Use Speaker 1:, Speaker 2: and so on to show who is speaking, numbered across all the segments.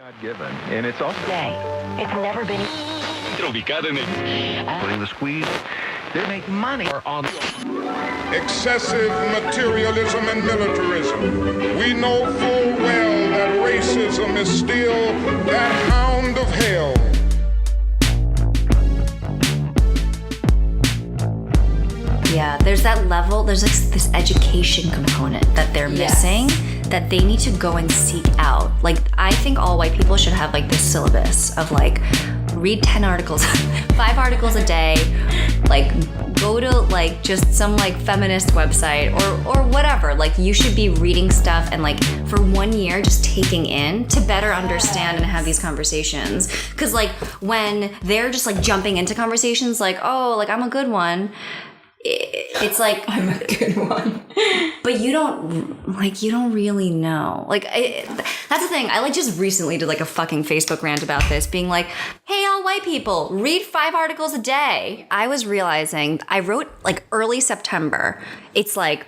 Speaker 1: Not given, and it's also
Speaker 2: It's never been
Speaker 1: putting the squeeze. They make money on
Speaker 3: excessive materialism and militarism. We know full well that racism is still that hound of hell.
Speaker 4: Yeah, there's that level, there's like this education component that they're missing that they need to go and seek out. Like, I think all white people should have like this syllabus of like, read 10 articles, 5 articles a day, like go to like just some like feminist website or whatever. Like, you should be reading stuff and like for 1 year just taking in to better understand and have these conversations. Cause like when they're just like jumping into conversations like, oh, like I'm a good one. It's like
Speaker 5: I'm a good one,
Speaker 4: but you don't really know. Like, that's the thing. I like just recently did like a fucking Facebook rant about this, being like, "Hey, all white people, read 5 articles a day." I was realizing I wrote like early September. It's like,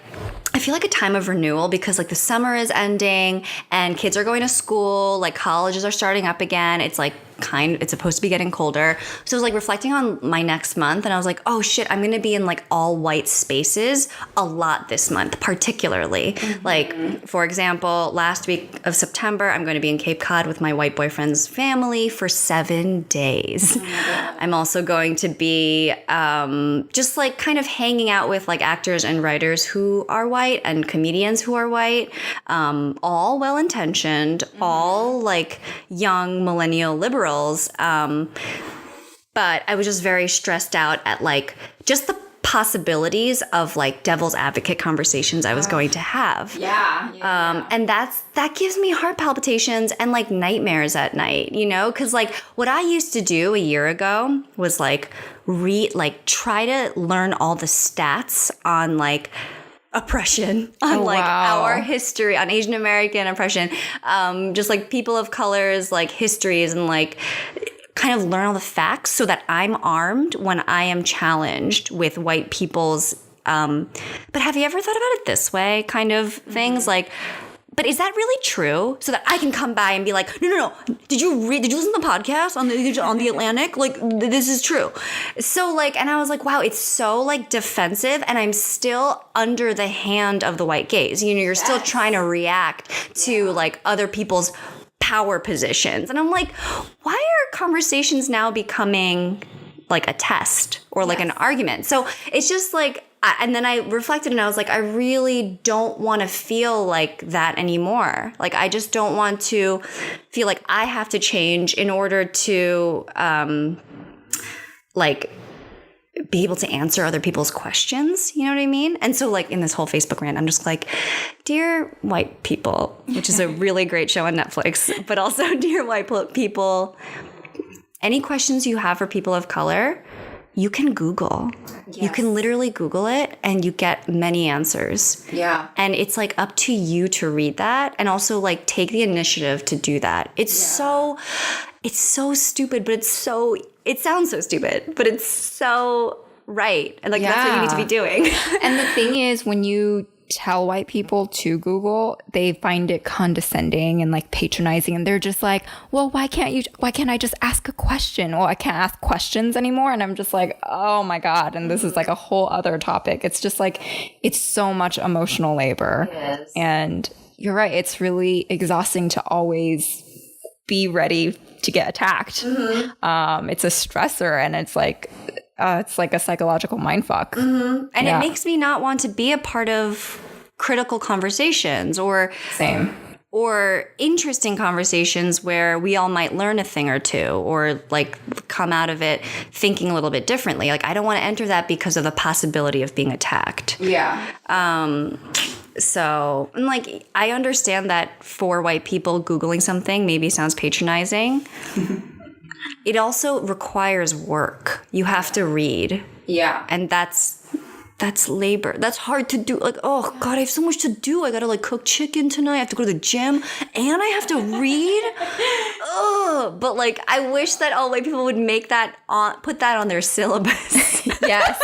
Speaker 4: I feel like a time of renewal because like the summer is ending and kids are going to school, like colleges are starting up again. It's like it's supposed to be getting colder. So I was like reflecting on my next month and I was like, oh shit, I'm going to be in like all white spaces a lot this month, particularly. Mm-hmm. Like, for example, last week of September, I'm going to be in Cape Cod with my white boyfriend's family for 7 days. Oh, I'm also going to be just like kind of hanging out with like actors and writers who are white and comedians who are white, all well-intentioned, all like young millennial liberals. But I was just very stressed out at like just the possibilities of like devil's advocate conversations I was going to have. And that gives me heart palpitations and like nightmares at night, you know? Cause like what I used to do a year ago was like try to learn all the stats on like oppression, on our history, on Asian American oppression, just like people of colors, like histories, and like kind of learn all the facts so that I'm armed when I am challenged with white people's, but have you ever thought about it this way kind of things? Like, but is that really true? So that I can come by and be like, no. Did you listen to the podcast on the Atlantic? Like, this is true. So like, and I was like, wow, it's so like defensive, and I'm still under the hand of the white gaze. You know, you're still trying to react to like other people's power positions, and I'm like, why are conversations now becoming like a test or like an argument? So it's just like. And then I reflected and I was like, I really don't want to feel like that anymore. Like, I just don't want to feel like I have to change in order to, like, be able to answer other people's questions. You know what I mean? And so, like, in this whole Facebook rant, I'm just like, dear white people, which is a really great show on Netflix, but also, dear white people, any questions you have for people of color, you can Google. Yes. You can literally Google it and you get many answers. Yeah. And it's like up to you to read that and also like take the initiative to do that. It's so stupid, but it sounds so stupid, but it's so right. And like that's what you need to be doing.
Speaker 5: And the thing is, when you tell white people to Google, they find it condescending and like patronizing, and they're just like, well, why can't I just ask a question? Well, I can't ask questions anymore. And I'm just like, oh my God. And this is like a whole other topic. It's just like, it's so much emotional labor. It is. And you're right. It's really exhausting to always be ready to get attacked. Mm-hmm. It's a stressor, and it's like a psychological mindfuck.
Speaker 4: Mm-hmm. And it makes me not want to be a part of critical conversations or interesting conversations where we all might learn a thing or two or like come out of it thinking a little bit differently. Like, I don't want to enter that because of the possibility of being attacked. Yeah. So, and like, I understand that for white people, Googling something maybe sounds patronizing. It also requires work. You have to read. Yeah. And that's labor. That's hard to do. Like, oh God, I have so much to do. I gotta like cook chicken tonight. I have to go to the gym and I have to read. Oh, but like, I wish that all white people would put that on their syllabus.
Speaker 5: Yes.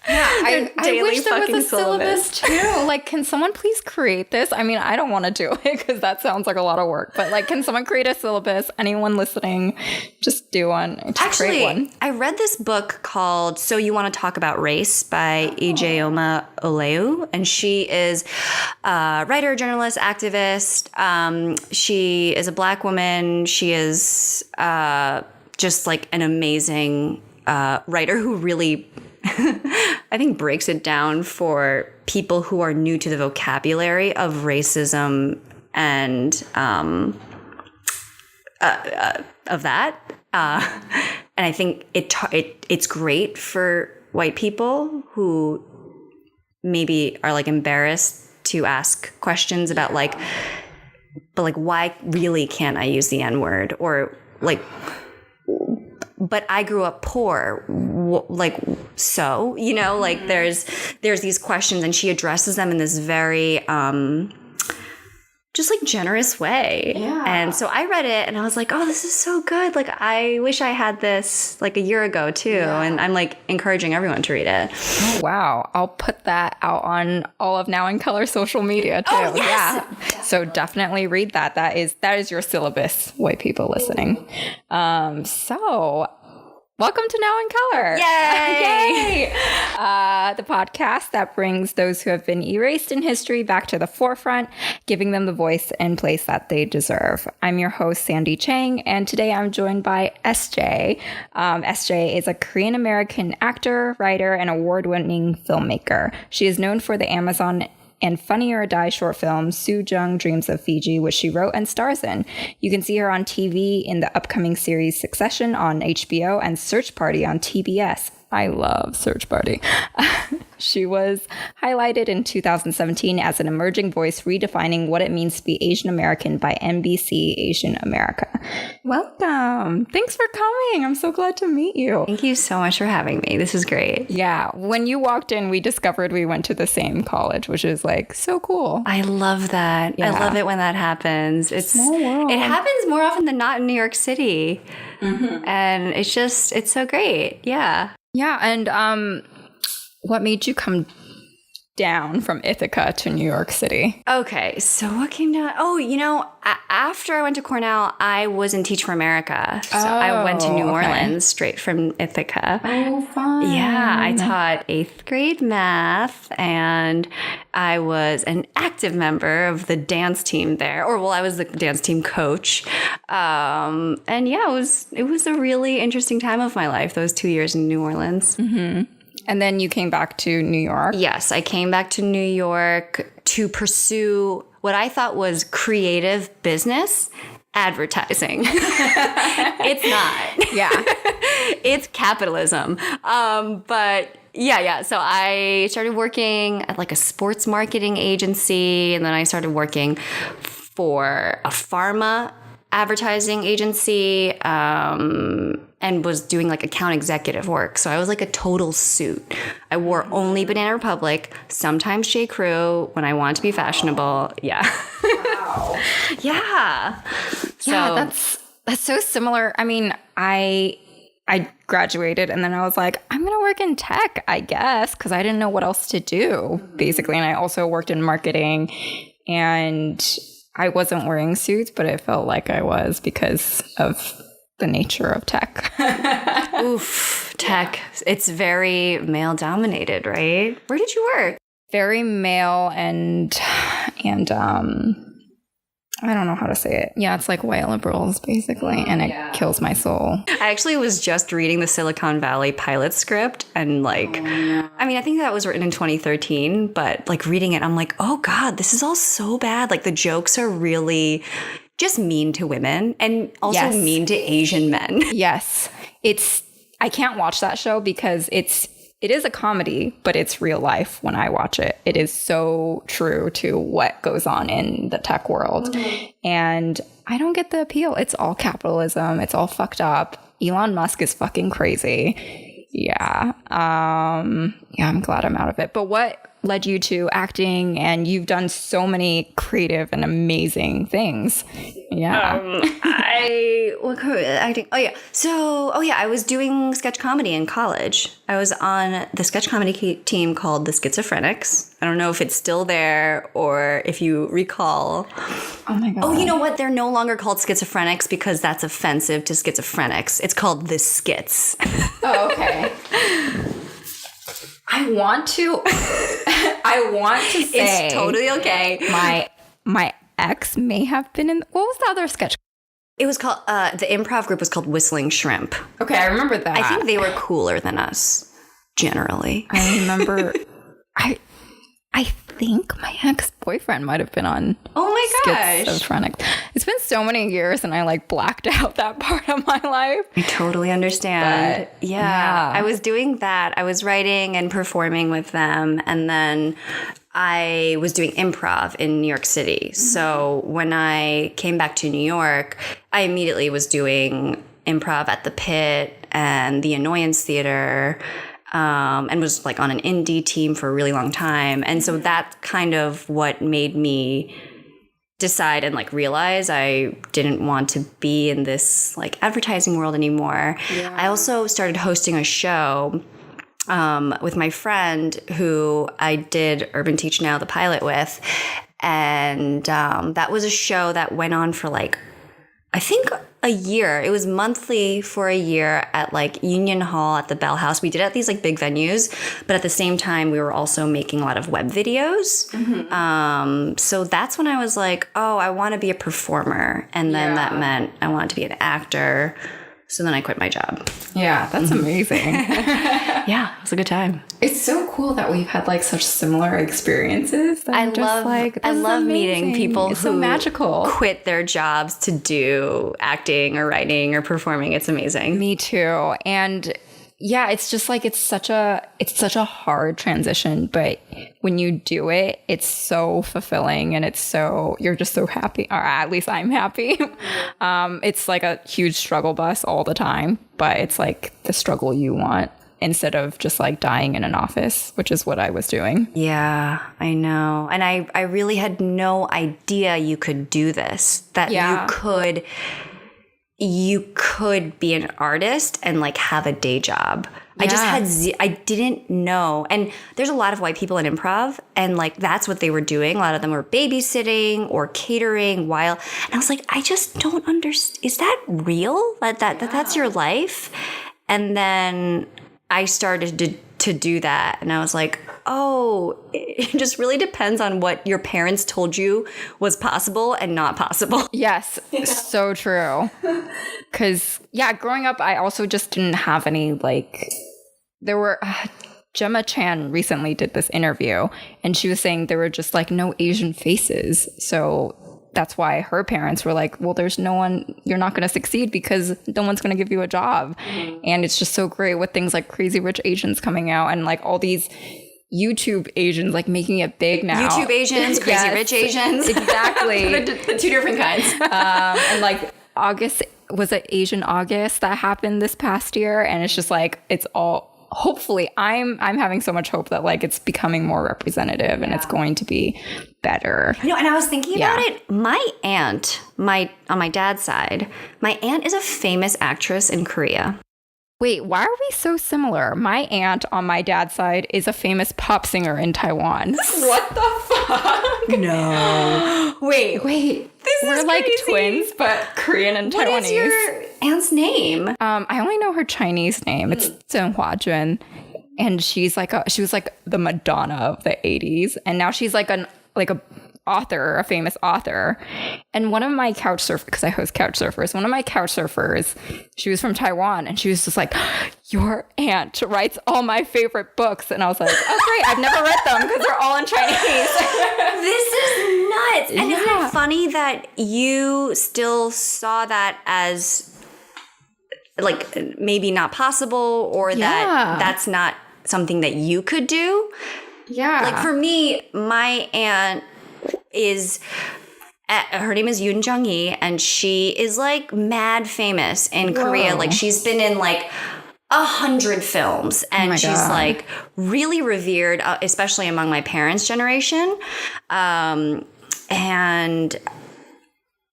Speaker 5: I
Speaker 4: daily
Speaker 5: wish there was
Speaker 4: fucking
Speaker 5: a syllabus too. Like, can someone please create this? I mean, I don't want to do it because that sounds like a lot of work. But like, can someone create a syllabus? Anyone listening, just do one. Just create one.
Speaker 4: I read this book called "So You Want to Talk About Race" by Ijeoma Oleu, and she is a writer, journalist, activist. She is a Black woman. She is just like an amazing writer who really, I think, breaks it down for people who are new to the vocabulary of racism and of that. And I think it's great for white people who maybe are like embarrassed to ask questions about like, but like, why really can't I use the N-word? Or like, but I grew up poor, like, so, you know, like there's these questions, and she addresses them in this very, just like generous way. Yeah. And so I read it and I was like, oh, this is so good. Like, I wish I had this like a year ago too. Yeah. And I'm like encouraging everyone to read it.
Speaker 5: Oh, wow. I'll put that out on all of Now in Color social media too.
Speaker 4: Oh, yes.
Speaker 5: Yeah. So definitely read that. That is your syllabus, white people listening. So welcome to Now in Color.
Speaker 4: Yay!
Speaker 5: Yay! The podcast that brings those who have been erased in history back to the forefront, giving them the voice and place that they deserve. I'm your host, Sandie Chang, and today I'm joined by SJ. SJ is a Korean-American actor, writer, and award-winning filmmaker. She is known for the Amazon and Funny or Die short film Soo-jung Dreams of Fiji, which she wrote and stars in. You can see her on TV in the upcoming series Succession on HBO and Search Party on TBS. I love Search Party. She was highlighted in 2017 as an emerging voice redefining what it means to be Asian American by NBC Asian America. Welcome. Thanks for coming. I'm so glad to meet you.
Speaker 4: Thank you so much for having me. This is great.
Speaker 5: Yeah. When you walked in, we discovered we went to the same college, which is like so cool.
Speaker 4: I love that. Yeah. I love it when that happens. It's
Speaker 5: small world.
Speaker 4: It happens more often than not in New York City. Mm-hmm. And it's so great. Yeah.
Speaker 5: Yeah. And what made you come down from Ithaca to New York City?
Speaker 4: Okay, so what came down? Oh, you know, after I went to Cornell, I was in Teach for America. So I went to New Orleans straight from Ithaca.
Speaker 5: Oh, fun.
Speaker 4: Yeah, I taught 8th grade math, and I was an active member of the dance team there. I was the dance team coach. And yeah, it was a really interesting time of my life, those 2 years in New Orleans.
Speaker 5: Mm-hmm. And then you came back to New York?
Speaker 4: Yes, I came back to New York to pursue what I thought was creative business, advertising. It's not.
Speaker 5: Yeah.
Speaker 4: It's capitalism. But yeah. So I started working at like a sports marketing agency, and then I started working for a pharma advertising agency, and was doing like account executive work. So I was like a total suit. I wore only Banana Republic, sometimes J. Crew when I wanted to be fashionable. Yeah.
Speaker 5: Wow.
Speaker 4: Yeah.
Speaker 5: Yeah, that's so similar. I mean, I graduated and then I was like, I'm going to work in tech, I guess, because I didn't know what else to do, basically. And I also worked in marketing, and I wasn't wearing suits, but it felt like I was because of the nature of tech.
Speaker 4: Oof, tech. It's very male dominated, right? Where did you work?
Speaker 5: Very male and I don't know how to say it. Yeah, it's like white liberals, basically, and it kills my soul.
Speaker 4: I actually was just reading the Silicon Valley pilot script, and like, I mean, I think that was written in 2013, but like reading it, I'm like, oh God, this is all so bad. Like the jokes are really just mean to women and also mean to Asian men.
Speaker 5: Yes. I can't watch that show because it is a comedy, but it's real life when I watch it. It is so true to what goes on in the tech world. Mm-hmm. And I don't get the appeal. It's all capitalism. It's all fucked up. Elon Musk is fucking crazy. Yeah. I'm glad I'm out of it. But what led you to acting? And you've done so many creative and amazing things. Yeah.
Speaker 4: What kind of acting? I was doing sketch comedy in college. I was on the sketch comedy team called the Schizophrenics. I don't know if it's still there or if you recall.
Speaker 5: Oh my God.
Speaker 4: Oh, you know what? They're no longer called Schizophrenics because that's offensive to schizophrenics. It's called the Skits.
Speaker 5: Oh, okay. I want to say
Speaker 4: It's totally okay.
Speaker 5: My ex may have been in. What was the other sketch?
Speaker 4: It was called, the improv group was called Whistling Shrimp.
Speaker 5: Okay, I remember that.
Speaker 4: I think they were cooler than us, generally.
Speaker 5: I remember. I think my ex-boyfriend might have been on.
Speaker 4: Oh my gosh.
Speaker 5: Schizophrenic. It's been so many years and I like blacked out that part of my life.
Speaker 4: I totally understand.
Speaker 5: But,
Speaker 4: yeah. I was doing that. I was writing and performing with them. And then I was doing improv in New York City. Mm-hmm. So when I came back to New York, I immediately was doing improv at the Pit and the Annoyance Theater. And was like on an indie team for a really long time. And so that's kind of what made me decide and like realize I didn't want to be in this like advertising world anymore. Yeah. I also started hosting a show with my friend who I did Urban Teach Now, the pilot with. And that was a show that went on for like, I think a year. It was monthly for a year at like Union Hall at the Bell House. We did it at these like big venues, but at the same time, we were also making a lot of web videos. Mm-hmm. So that's when I was like, oh, I want to be a performer. And then that meant I wanted to be an actor. So then I quit my job.
Speaker 5: Yeah, that's amazing.
Speaker 4: Yeah, it was a good time.
Speaker 5: It's so cool that we've had like such similar experiences.
Speaker 4: I love meeting people
Speaker 5: it's
Speaker 4: who
Speaker 5: so magical.
Speaker 4: Quit their jobs to do acting or writing or performing. It's amazing.
Speaker 5: Me too. And yeah, it's just like it's such a hard transition, but when you do it, it's so fulfilling and you're just so happy, or at least I'm happy. It's like a huge struggle bus all the time, but it's like the struggle you want instead of just like dying in an office, which is what I was doing.
Speaker 4: Yeah, I know. And I really had no idea you could do this, that you could be an artist and like have a day job. Yeah. I didn't know. And there's a lot of white people in improv and like that's what they were doing. A lot of them were babysitting or catering while, and I was like, I just don't understand. Is that real? That's your life? And then I started to do that and I was like, oh, it just really depends on what your parents told you was possible and not possible.
Speaker 5: Yes, so true. Because, growing up, I also just didn't have any, like, there were, Gemma Chan recently did this interview, and she was saying there were just, like, no Asian faces. So that's why her parents were like, well, there's no one, you're not going to succeed because no one's going to give you a job. Mm-hmm. And it's just so great with things like Crazy Rich Asians coming out and, like, all these YouTube Asians like making it big now.
Speaker 4: YouTube Asians, Crazy Rich Asians.
Speaker 5: Exactly.
Speaker 4: the two different kinds.
Speaker 5: And like August, was it Asian August that happened this past year? And it's just like, it's all, hopefully I'm having so much hope that like it's becoming more representative and it's going to be better.
Speaker 4: And I was thinking about it. My aunt, on my dad's side, my aunt is a famous actress in Korea.
Speaker 5: Wait, why are we so similar? My aunt on my dad's side is a famous pop singer in Taiwan.
Speaker 4: What the fuck? No. Wait.
Speaker 5: We're like twins, but Korean and Taiwanese.
Speaker 4: What is your aunt's name?
Speaker 5: I only know her Chinese name. It's Zhen Huajun. And she was like the Madonna of the 80s. And now she's like a famous author. And one of my couch surfers, because I host couch surfers, she was from Taiwan and she was just like, your aunt writes all my favorite books. And I was like, oh great, I've never read them because they're all in Chinese.
Speaker 4: This is nuts. And isn't it funny that you still saw that as like maybe not possible or that that's not something that you could do?
Speaker 5: Yeah.
Speaker 4: Like for me, my aunt her name is Yoon Jung-hee, and she is like mad famous in Korea. Like she's been in like 100 films, and she's
Speaker 5: God.
Speaker 4: like really revered, especially among my parents' generation. And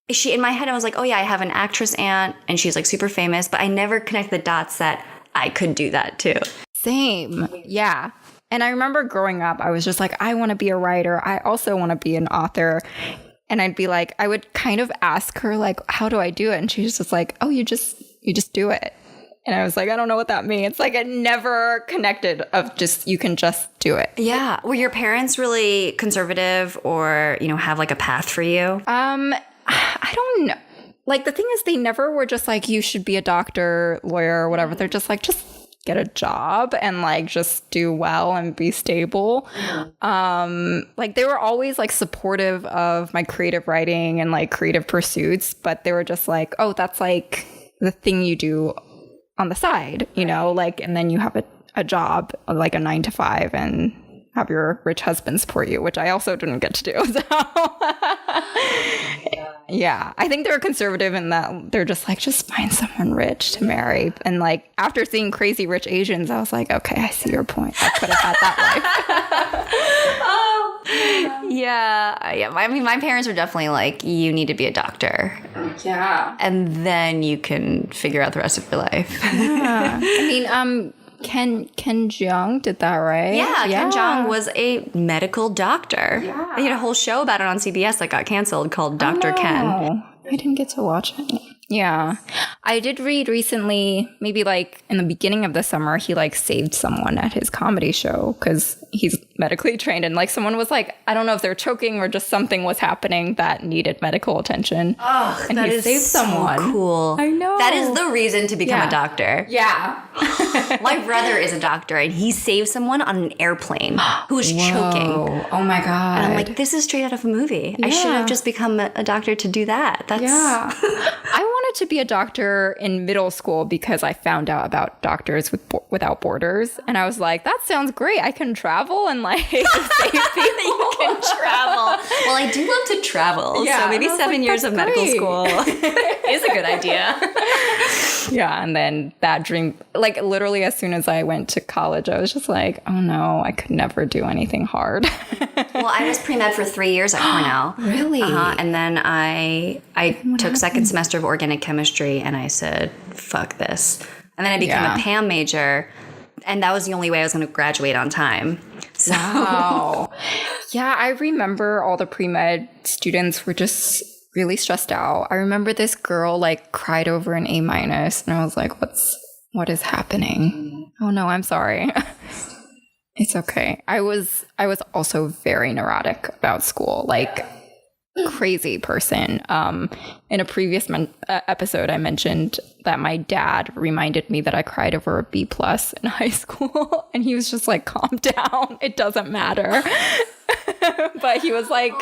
Speaker 4: in my head, I was like, oh yeah, I have an actress aunt, and she's like super famous, but I never connect the dots that I could do that too.
Speaker 5: Same. Yeah. And I remember growing up, I was just like, I want to be a writer. I also want to be an author. And I'd be like, I would kind of ask her, like, how do I do it? And she's just like, oh, you just do it. And I was like, I don't know what that means. Like, it never connected of just, you can just do it.
Speaker 4: Yeah. Were your parents really conservative, or, have like a path for you?
Speaker 5: I don't know. Like, the thing is, they never were just like, you should be a doctor, lawyer, or whatever. They're just like, just get a job and like just do well and be stable. Like, they were always like supportive of my creative writing and like creative pursuits, but they were just like, oh, that's like the thing you do on the side, like, and then you have a job, like a 9-to-5, and have your rich husband support you, which I also didn't get to do. So yeah, I think they're conservative in that they're just like, just find someone rich to marry. And like, after seeing Crazy Rich Asians, I was like, okay, I see your point. I could have had that life.
Speaker 4: Yeah. I mean, my parents were definitely like, you need to be a doctor.
Speaker 5: Yeah.
Speaker 4: And then you can figure out the rest of your life.
Speaker 5: Yeah. I mean, Ken Jeong did that, right?
Speaker 4: Yeah, Ken Jeong was a medical doctor. Yeah. He had a whole show about it on CBS that got canceled called Dr. Ken.
Speaker 5: I didn't get to watch it. Yeah. I did read recently, maybe like in the beginning of the summer, he like saved someone at his comedy show because he's medically trained. And like someone was like, I don't know if they're choking or just something was happening that needed medical attention.
Speaker 4: Oh,
Speaker 5: and
Speaker 4: that
Speaker 5: he
Speaker 4: is
Speaker 5: saved someone.
Speaker 4: So cool.
Speaker 5: I know.
Speaker 4: That is the reason to become
Speaker 5: Yeah.
Speaker 4: a doctor.
Speaker 5: Yeah.
Speaker 4: My brother is a doctor, and he saved someone on an airplane who was choking.
Speaker 5: Oh my God.
Speaker 4: And I'm like, this is straight out of a movie. I should have just become a doctor to do that. That's
Speaker 5: Yeah. I wanted to be a doctor in middle school because I found out about Doctors Without Borders. And I was like, that sounds great. I can travel and like save people.
Speaker 4: You can travel. Well, I do love to travel.
Speaker 5: Yeah,
Speaker 4: so maybe
Speaker 5: and I was
Speaker 4: 7
Speaker 5: like,
Speaker 4: years of
Speaker 5: that's
Speaker 4: medical
Speaker 5: great.
Speaker 4: school is a good idea.
Speaker 5: Yeah. And then that dream, like literally as soon as I went to college, I was just like, oh no, I could never do anything hard.
Speaker 4: Well, I was pre-med for 3 years at Cornell.
Speaker 5: Really?
Speaker 4: And then I took second semester of organic chemistry, and I said, fuck this. And then I became a PAM major, and that was the only way I was going to graduate on time. So.
Speaker 5: Wow. Yeah, I remember all the pre-med students were just really stressed out. I remember this girl like cried over an A-, and I was like, what is happening? Oh no, I'm sorry. It's okay. I was also very neurotic about school, like crazy person. In a previous episode, I mentioned that my dad reminded me that I cried over a B+ in high school, and he was just like, calm down. It doesn't matter. But he was like,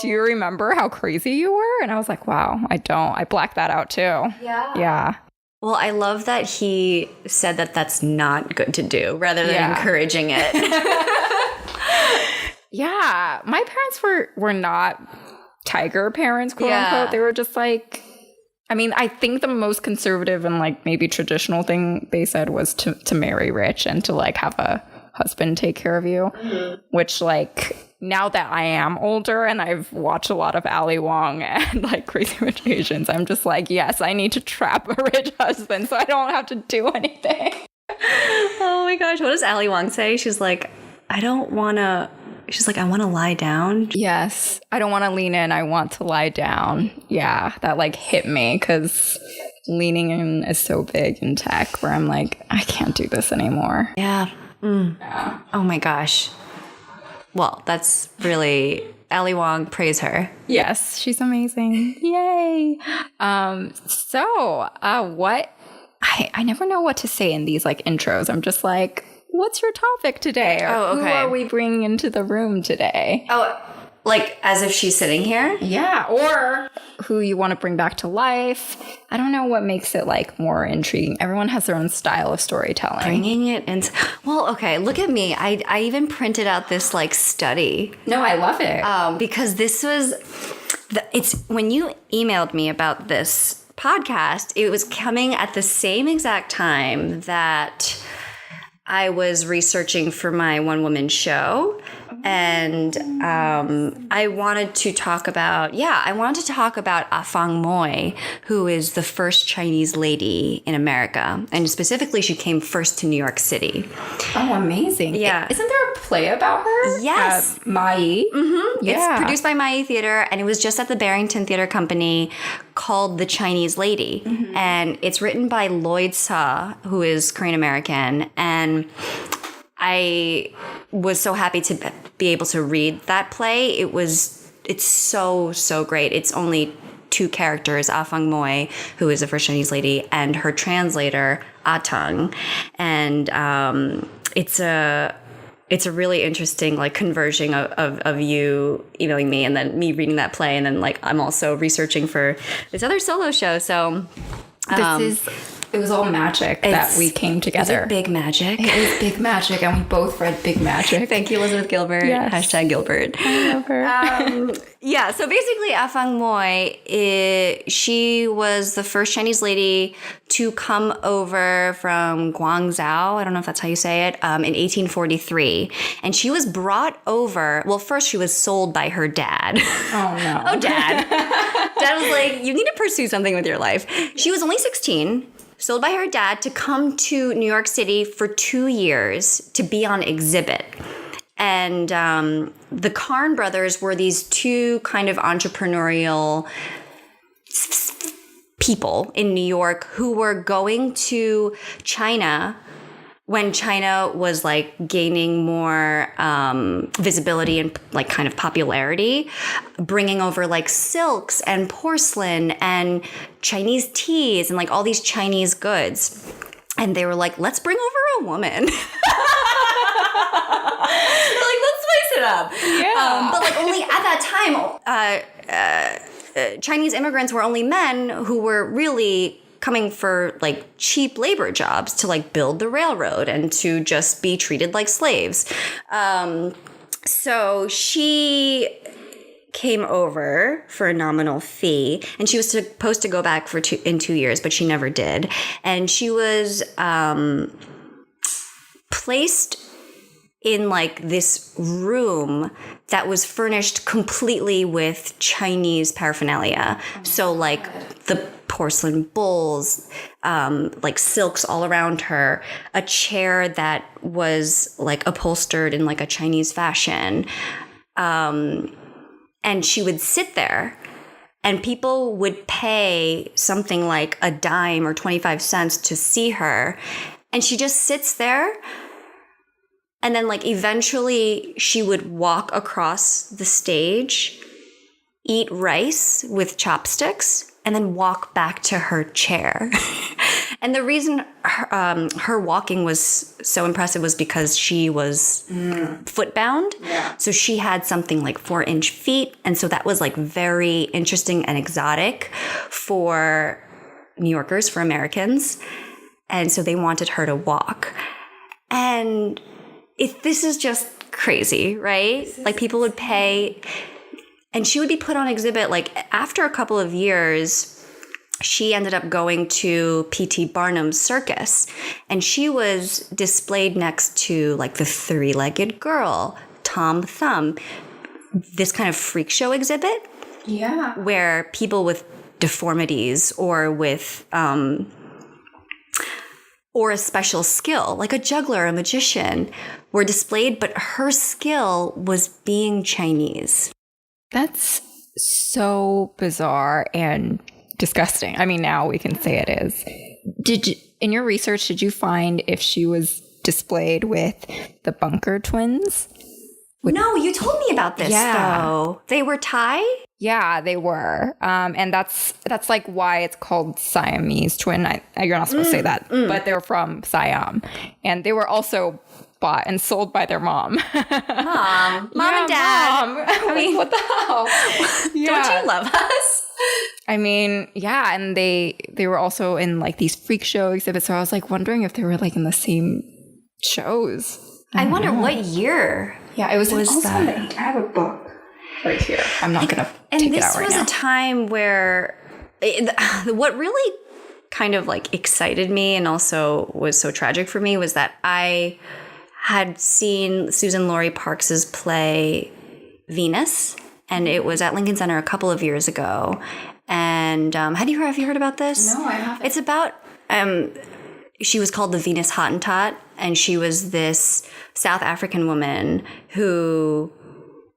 Speaker 5: do you remember how crazy you were? And I was like, wow, I don't. I blacked that out too. Yeah.
Speaker 4: Well, I love that he said that that's not good to do rather than encouraging it.
Speaker 5: Yeah. My parents were not tiger parents, quote unquote. They were just like, I mean, I think the most conservative and like maybe traditional thing they said was to marry rich and to like have a husband take care of you, which like now that I am older and I've watched a lot of Ali Wong and like Crazy Rich Asians, I'm just like, yes, I need to trap a rich husband so I don't have to do anything.
Speaker 4: Oh my gosh. What does Ali Wong say? She's like, I want to lie down.
Speaker 5: Yes. I don't want to lean in. I want to lie down. Yeah. That like hit me because leaning in is so big in tech where I'm like, I can't do this anymore.
Speaker 4: Yeah. Yeah. Oh my gosh. Well, that's really Ali Wong. Praise her.
Speaker 5: Yes, she's amazing. Yay. What I never know what to say in these like intros. I'm just like, what's your topic today? Or
Speaker 4: okay.
Speaker 5: Who are we bringing into the room today?
Speaker 4: Oh, like as if she's sitting here?
Speaker 5: Yeah, or who you want to bring back to life. I don't know what makes it like more intriguing. Everyone has their own style of storytelling.
Speaker 4: Bringing it into... Well, okay, look at me. I even printed out this like study.
Speaker 5: No, I love it.
Speaker 4: Because this was... It's when you emailed me about this podcast, it was coming at the same exact time that I was researching for my one-woman show. And I wanted to talk about Afong Moy, who is the first Chinese lady in America. And specifically, she came first to New York City.
Speaker 5: Oh, amazing.
Speaker 4: Yeah.
Speaker 5: Isn't there a play about her?
Speaker 4: Yes.
Speaker 5: Mai?
Speaker 4: Mm-hmm.
Speaker 5: Yeah.
Speaker 4: It's produced by Mai Theater, and it was just at the Barrington Theater Company, called The Chinese Lady. Mm-hmm. And it's written by Lloyd Suh, who is Korean American. And I was so happy to be able to read that play. It's so great. It's only two characters, Afong Moy, who is the first Chinese lady, and her translator, Atang. And it's a really interesting like conversion of you emailing me and then me reading that play, and then like I'm also researching for this other solo show. So
Speaker 5: it was all magic that we came together.
Speaker 4: Is it big magic?
Speaker 5: It was big magic, and we both read Big Magic.
Speaker 4: Thank you, Elizabeth Gilbert.
Speaker 5: Yes.
Speaker 4: Hashtag Gilbert.
Speaker 5: I love her.
Speaker 4: Yeah, so basically Afong Moy, she was the first Chinese lady to come over from Guangzhou, I don't know if that's how you say it, in 1843. And she was brought over, well, first she was sold by her dad.
Speaker 5: Oh, no.
Speaker 4: Oh, Dad. Dad was like, you need to pursue something with your life. She was only 16. Sold by her dad to come to New York City for 2 years to be on exhibit. And the Carn Brothers were these two kind of entrepreneurial people in New York who were going to China when China was like gaining more visibility and like kind of popularity, bringing over like silks and porcelain and Chinese teas and like all these Chinese goods. And they were like, let's bring over a woman. Like, let's spice it up.
Speaker 5: Yeah.
Speaker 4: But like only at that time, Chinese immigrants were only men who were really coming for like cheap labor jobs to like build the railroad and to just be treated like slaves. So she came over for a nominal fee, and she was supposed to go back in 2 years, but she never did. And she was placed in like this room that was furnished completely with Chinese paraphernalia. So like the porcelain bowls, like silks all around her, a chair that was like upholstered in like a Chinese fashion. And she would sit there, and people would pay something like a dime or 25 cents to see her. And she just sits there. And then like eventually she would walk across the stage, eat rice with chopsticks, and then walk back to her chair. And the reason her walking was so impressive was because she was footbound. Yeah. So she had something like 4-inch feet. And so that was like very interesting and exotic for New Yorkers, for Americans. And so they wanted her to walk. And this is just crazy, right? Like people would pay, and she would be put on exhibit. Like after a couple of years, she ended up going to P.T. Barnum's circus, and she was displayed next to like the three-legged girl, Tom Thumb, this kind of freak show exhibit.
Speaker 5: Yeah.
Speaker 4: Where people with deformities or with or a special skill, like a juggler, a magician, were displayed, but her skill was being Chinese.
Speaker 5: That's so bizarre and disgusting. I mean, now we can say it is. In your research, did you find if she was displayed with the Bunker twins?
Speaker 4: No, you told me about this, though. They were Thai?
Speaker 5: Yeah, they were. And that's like why it's called Siamese twin. You're not supposed to say that, but they're from Siam. And they were also bought and sold by their mom.
Speaker 4: Mom and Dad.
Speaker 5: Mom. I mean, what the hell?
Speaker 4: Don't you love us?
Speaker 5: I mean, yeah, and they were also in like these freak show exhibits. So I was like wondering if they were like in the same shows.
Speaker 4: I wonder what year.
Speaker 5: Yeah, it was
Speaker 4: also
Speaker 5: that. I have a book right here. I'm not gonna take it out right now.
Speaker 4: And this was a time where what really kind of like excited me and also was so tragic for me was that I had seen Susan Laurie Parks's play Venus, and it was at Lincoln Center a couple of years ago. And have you heard about this?
Speaker 5: No, I haven't.
Speaker 4: It's about she was called the Venus Hottentot, and she was this South African woman who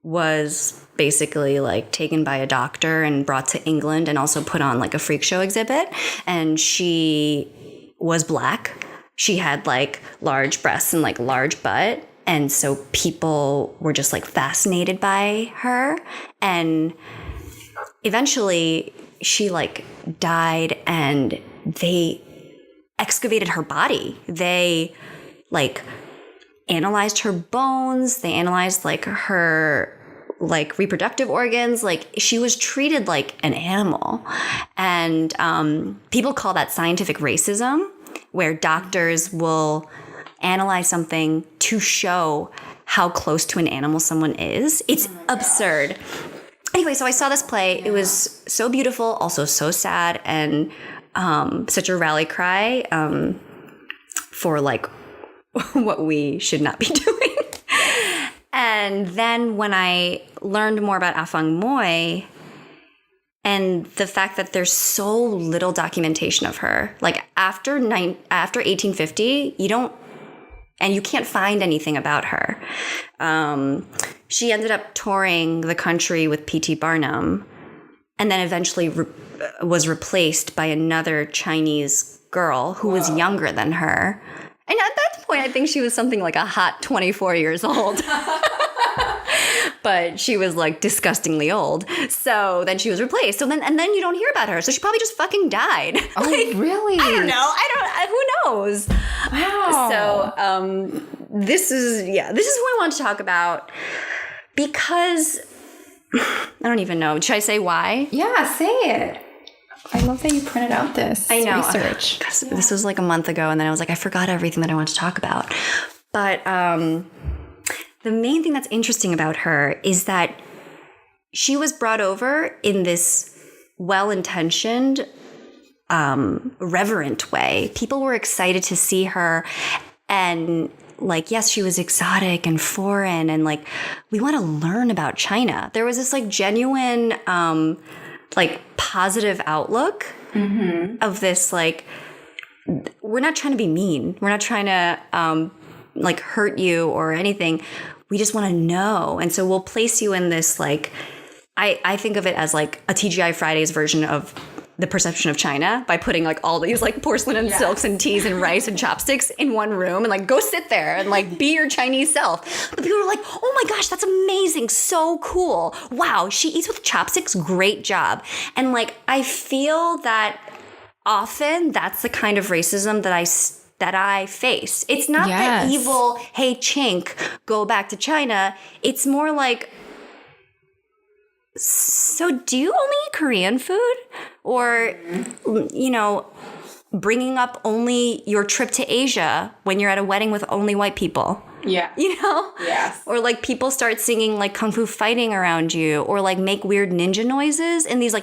Speaker 4: was basically like taken by a doctor and brought to England and also put on like a freak show exhibit. And she was Black. She had like large breasts and like large butt. And so people were just like fascinated by her. And eventually she like died, and they excavated her body. They like analyzed her bones. They analyzed like her like reproductive organs. Like she was treated like an animal. And people call that scientific racism, where doctors will analyze something to show how close to an animal someone is. It's absurd. Anyway, so I saw this play. It was so beautiful, also so sad, and such a rally cry for like what we should not be doing. And then when I learned more about Afong Moy and the fact that there's so little documentation of her, like after 1850, you can't find anything about her. She ended up touring the country with P.T. Barnum, and then eventually was replaced by another Chinese girl who was younger than her. And at that point, I think she was something like a hot 24 years old. But she was like disgustingly old. So then she was replaced. So then you don't hear about her. So she probably just fucking died.
Speaker 5: Oh,
Speaker 4: like,
Speaker 5: really?
Speaker 4: I don't know. Who knows?
Speaker 5: Wow.
Speaker 4: So this is who I want to talk about, because I don't even know. Should I say why?
Speaker 5: Yeah, say it. I love that you printed out this research.
Speaker 4: This was like a month ago, and then I was like, I forgot everything that I wanted to talk about. But the main thing that's interesting about her is that she was brought over in this well-intentioned, reverent way. People were excited to see her, and like, yes, she was exotic and foreign, and like, we want to learn about China. There was this like genuine, like positive outlook of this, like, we're not trying to be mean. We're not trying to like hurt you or anything. We just want to know. And so we'll place you in this, like, I think of it as like a TGI Fridays version of the perception of China, by putting like all these like porcelain and silks and teas and rice and chopsticks in one room, and like go sit there and like be your Chinese self. But people are like, oh my gosh, that's amazing. So cool. Wow. She eats with chopsticks. Great job. And like, I feel that often that's the kind of racism that I face. It's not the evil, hey, chink, go back to China. It's more like, so do you only eat Korean food? Or, you know, bringing up only your trip to Asia when you're at a wedding with only white people.
Speaker 5: Yeah.
Speaker 4: You know? Yes. Or like people start singing like kung fu fighting around you, or like make weird ninja noises, and these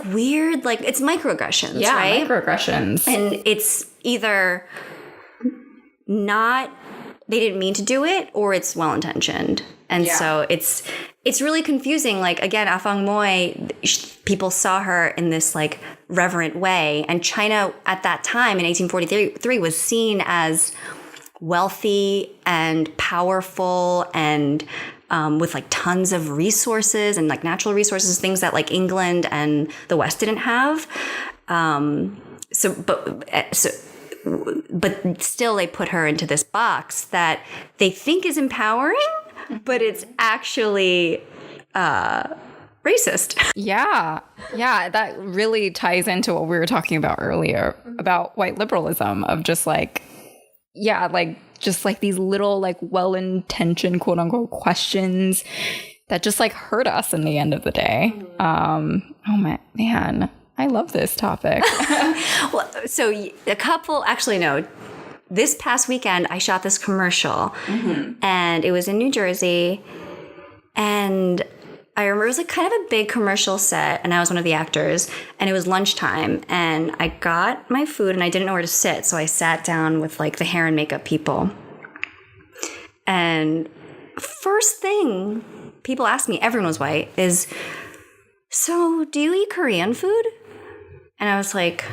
Speaker 4: weird, like, it's microaggressions, right?
Speaker 5: Microaggressions.
Speaker 4: And it's either not, they didn't mean to do it, or it's well-intentioned. And so it's really confusing. Like, again, Afong Moy, people saw her in this like reverent way. And China at that time in 1843 was seen as wealthy and powerful and with like tons of resources and like natural resources, things that like England and the West didn't have. But still they put her into this box that they think is empowering, but it's actually racist.
Speaker 5: Yeah. Yeah. That really ties into what we were talking about earlier about white liberalism, of just like, just like these little like well-intentioned quote unquote questions that just like hurt us in the end of the day. Oh my man. I love this topic.
Speaker 4: Well, so this past weekend I shot this commercial, and it was in New Jersey, and I remember it was like kind of a big commercial set, and I was one of the actors, and it was lunchtime, and I got my food, and I didn't know where to sit, so I sat down with like the hair and makeup people. And first thing people asked me, everyone was white, is, so do you eat Korean food? And I was like,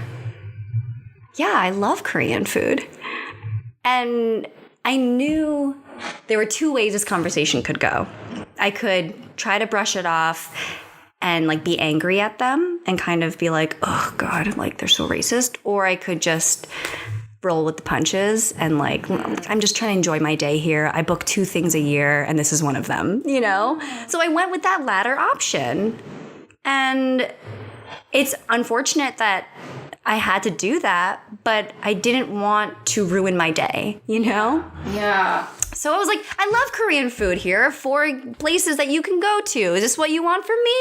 Speaker 4: yeah, I love Korean food. And I knew there were two ways this conversation could go. I could try to brush it off and like be angry at them and kind of be like, oh God, like they're so racist. Or I could just roll with the punches and like, I'm just trying to enjoy my day here. I book 2 things a year and this is one of them, you know? So I went with that latter option. And it's unfortunate that I had to do that, but I didn't want to ruin my day, you know?
Speaker 5: Yeah.
Speaker 4: So I was like, I love Korean food here. 4 places that you can go to. Is this what you want from me?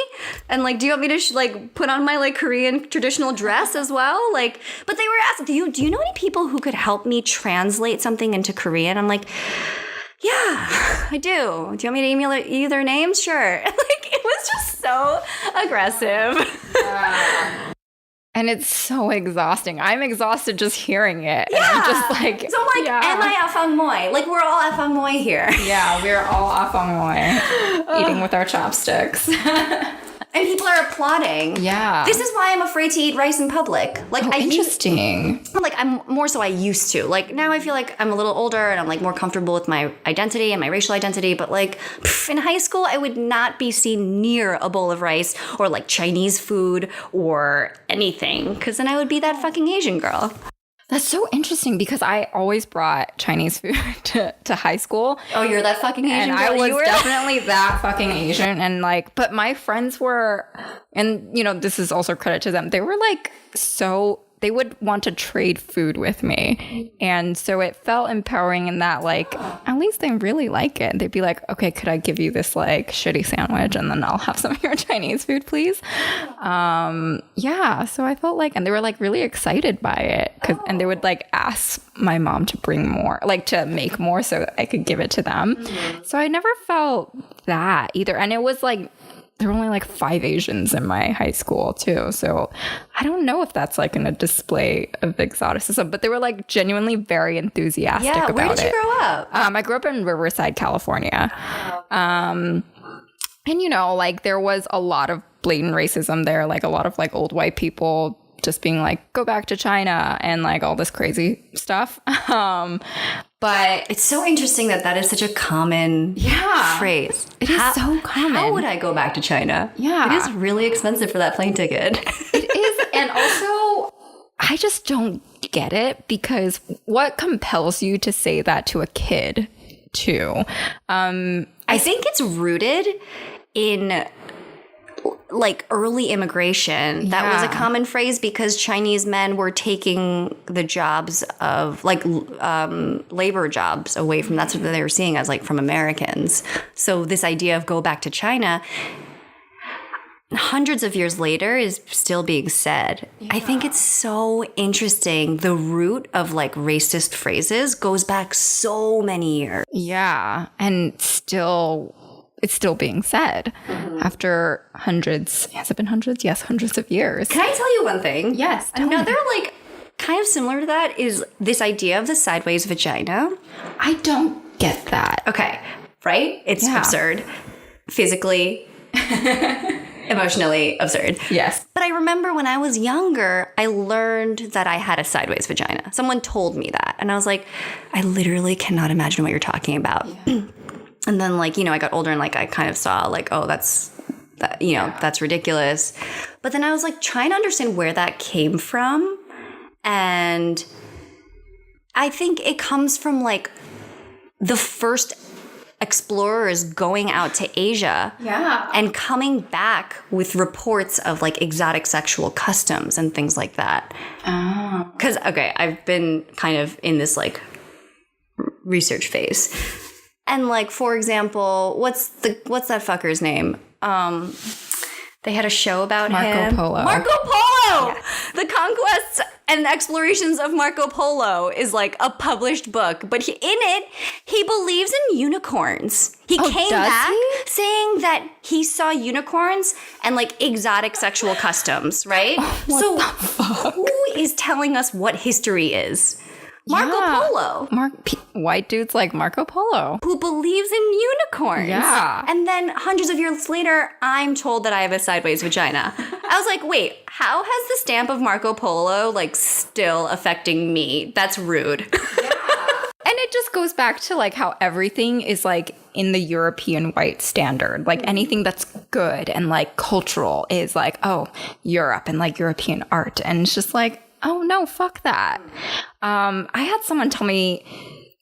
Speaker 4: And like, do you want me to like put on my like Korean traditional dress as well? Like, but they were asking, do you know any people who could help me translate something into Korean? I'm like, yeah, I do. Do you want me to email you their names? Sure. Like, it was just so aggressive.
Speaker 5: And it's so exhausting. I'm exhausted just hearing it.
Speaker 4: Yeah.
Speaker 5: And I'm just like,
Speaker 4: so I'm like, am I Afong Moy? Like, we're all Afong Moy here.
Speaker 5: Yeah, we're all Afong Moy, eating with our chopsticks.
Speaker 4: And people are applauding.
Speaker 5: Yeah.
Speaker 4: This is why I'm afraid to eat rice in public. Like,
Speaker 5: interesting.
Speaker 4: I used to. Like, now I feel like I'm a little older and I'm like more comfortable with my identity and my racial identity. But like, in high school, I would not be seen near a bowl of rice or like Chinese food or anything. Because then I would be that fucking Asian girl.
Speaker 5: That's so interesting because I always brought Chinese food to high school.
Speaker 4: Oh, you're that fucking Asian
Speaker 5: and
Speaker 4: girl.
Speaker 5: I was definitely that fucking Asian. And like, but my friends were, and you know, this is also credit to them. They were like, they would want to trade food with me. And so it felt empowering in that like, at least they really like it. They'd be like, okay, could I give you this like shitty sandwich and then I'll have some of your Chinese food, please? Yeah. So I felt like, and they were like really excited by it. And they would like ask my mom to bring more, like to make more so I could give it to them. Mm-hmm. So I never felt that either. And it was like, there were only like 5 Asians in my high school too. So I don't know if that's like in a display of exoticism, but they were like genuinely very enthusiastic about it.
Speaker 4: Yeah, where did you grow up?
Speaker 5: I grew up in Riverside, California. And you know, like there was a lot of blatant racism there, like a lot of like old white people just being like, go back to China and like all this crazy stuff. But
Speaker 4: it's so interesting that is such a common phrase.
Speaker 5: It is so common.
Speaker 4: How would I go back to China?
Speaker 5: Yeah.
Speaker 4: It is really expensive for that plane ticket.
Speaker 5: It is. And also, I just don't get it because what compels you to say that to a kid too?
Speaker 4: I think it's rooted in like early immigration. That was a common phrase because Chinese men were taking the jobs of like labor jobs away from, that's what they were seeing as like from Americans. So this idea of go back to China hundreds of years later is still being said. Yeah. I think it's so interesting. The root of like racist phrases goes back so many years.
Speaker 5: Yeah. And it's still being said after hundreds. Has it been hundreds? Yes, hundreds of years.
Speaker 4: Can I tell you one thing?
Speaker 5: Yes.
Speaker 4: Another like kind of similar to that is this idea of the sideways vagina.
Speaker 5: I don't get that.
Speaker 4: Okay. Right? It's absurd. Physically, emotionally absurd.
Speaker 5: Yes.
Speaker 4: But I remember when I was younger, I learned that I had a sideways vagina. Someone told me that. And I was like, I literally cannot imagine what you're talking about. Yeah. And then, like, you know, I got older and, like, I kind of saw, like, oh, that's ridiculous. But then I was, like, trying to understand where that came from. And I think it comes from, like, the first explorers going out to Asia.
Speaker 5: Yeah.
Speaker 4: And coming back with reports of, like, exotic sexual customs and things like that.
Speaker 5: Oh.
Speaker 4: Because, okay, I've been kind of in this, like, research phase. And like, for example, what's that fucker's name? They had a show about
Speaker 5: Marco
Speaker 4: him.
Speaker 5: Polo.
Speaker 4: Marco Polo! Yeah. The conquest And Explorations of Marco Polo is like a published book, but in it, he believes in unicorns. He came back saying that he saw unicorns and like exotic sexual customs, right? So who is telling us what history is? Marco Polo.
Speaker 5: White dudes like Marco Polo.
Speaker 4: Who believes in unicorns.
Speaker 5: Yeah.
Speaker 4: And then hundreds of years later, I'm told that I have a sideways vagina. I was like, wait, how has the stamp of Marco Polo like still affecting me? That's rude.
Speaker 5: And it just goes back to like how everything is like in the European white standard. Like anything that's good and like cultural is like, oh, Europe and like European art. And it's just like, oh no, fuck that. I had someone tell me